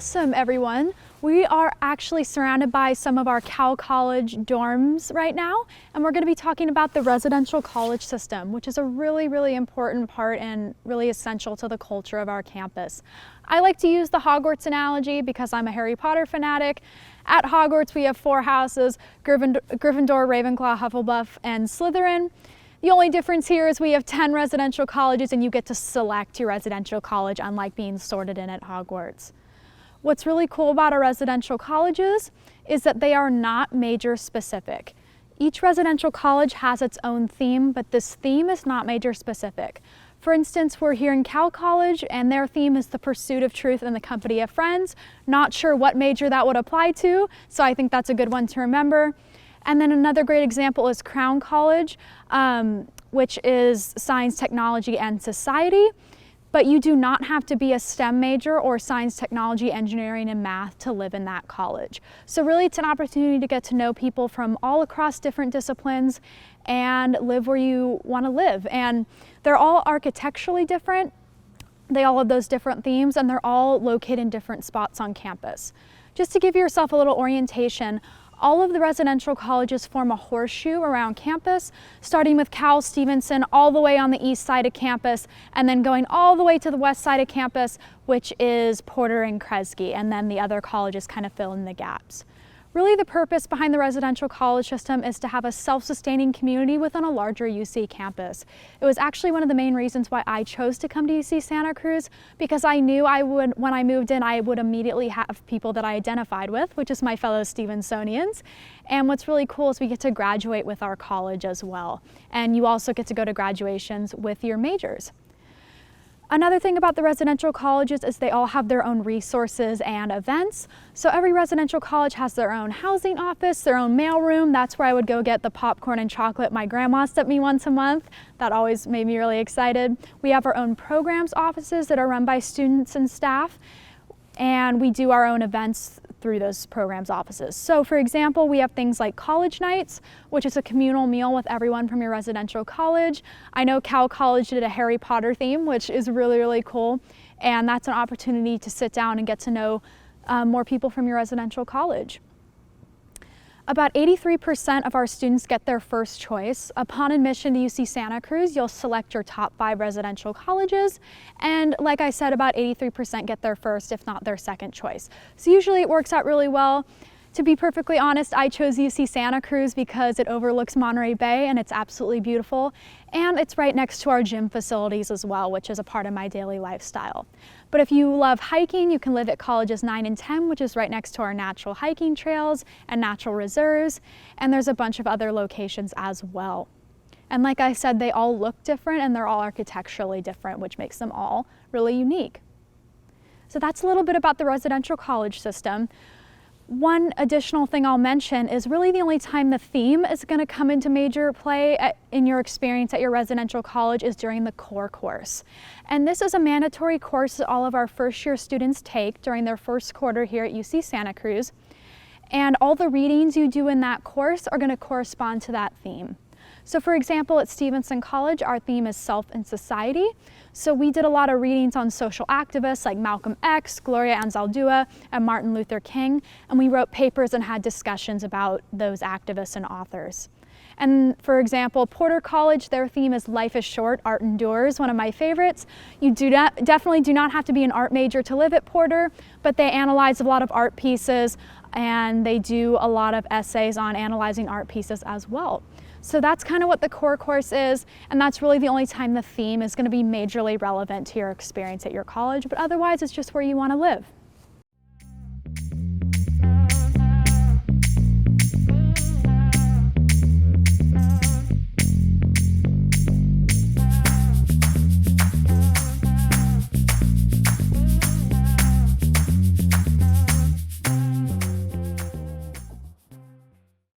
Awesome, everyone. We are actually surrounded by some of our Cal College dorms right now, and we're going to be talking about the residential college system, which is a really important part and really essential to the culture of our campus. I like to use the Hogwarts analogy because I'm a Harry Potter fanatic. At Hogwarts, we have 4 houses: Gryffindor, Ravenclaw, Hufflepuff, and Slytherin. The only difference here is we have 10 residential colleges and you get to select your residential college, unlike being sorted in at Hogwarts. What's really cool about our residential colleges is that they are not major specific. Each residential college has its own theme, but this theme is not major specific. For instance, we're here in Cal College and their theme is the pursuit of truth in the company of friends. Not sure what major that would apply to, so I think that's a good one to remember. And then another great example is Crown College, which is Science, Technology, and Society. But you do not have to be a STEM major or science, technology, engineering, and math to live in that college. So really it's an opportunity to get to know people from all across different disciplines and live where you want to live. And they're all architecturally different. They all have those different themes and they're all located in different spots on campus. Just to give yourself a little orientation, all of the residential colleges form a horseshoe around campus, starting with Cal Stevenson all the way on the east side of campus, and then going all the way to the west side of campus, which is Porter and Kresge, and then the other colleges kind of fill in the gaps. Really, the purpose behind the residential college system is to have a self-sustaining community within a larger UC campus. It was actually one of the main reasons why I chose to come to UC Santa Cruz, because I knew when I moved in, I would immediately have people that I identified with, which is my fellow Stevensonians. And what's really cool is we get to graduate with our college as well. And you also get to go to graduations with your majors. Another thing about the residential colleges is they all have their own resources and events. So every residential college has their own housing office, their own mailroom. That's where I would go get the popcorn and chocolate my grandma sent me once a month. That always made me really excited. We have our own programs offices that are run by students and staff, and we do our own events through those programs offices. So for example, we have things like college nights, which is a communal meal with everyone from your residential college. I know Cal College did a Harry Potter theme, which is really cool. And that's an opportunity to sit down and get to know more people from your residential college. About 83% of our students get their first choice. Upon admission to UC Santa Cruz, you'll select your top 5 residential colleges. And like I said, about 83% get their first, if not their second choice. So usually it works out really well. To be perfectly honest, I chose UC Santa Cruz because it overlooks Monterey Bay and it's absolutely beautiful. And it's right next to our gym facilities as well, which is a part of my daily lifestyle. But if you love hiking, you can live at colleges 9 and 10, which is right next to our natural hiking trails and natural reserves. And there's a bunch of other locations as well. And like I said, they all look different and they're all architecturally different, which makes them all really unique. So that's a little bit about the residential college system. One additional thing I'll mention is really the only time the theme is going to come into major play in your experience at your residential college is during the core course. And this is a mandatory course that all of our first year students take during their first quarter here at UC Santa Cruz. And all the readings you do in that course are going to correspond to that theme. So for example, at Stevenson College, our theme is self and society. So we did a lot of readings on social activists like Malcolm X, Gloria Anzaldúa, and Martin Luther King. And we wrote papers and had discussions about those activists and authors. And for example, Porter College, their theme is Life is Short, Art Endures, one of my favorites. You definitely do not have to be an art major to live at Porter, but they analyze a lot of art pieces and they do a lot of essays on analyzing art pieces as well. So that's kind of what the core course is, and that's really the only time the theme is going to be majorly relevant to your experience at your college, but otherwise it's just where you want to live.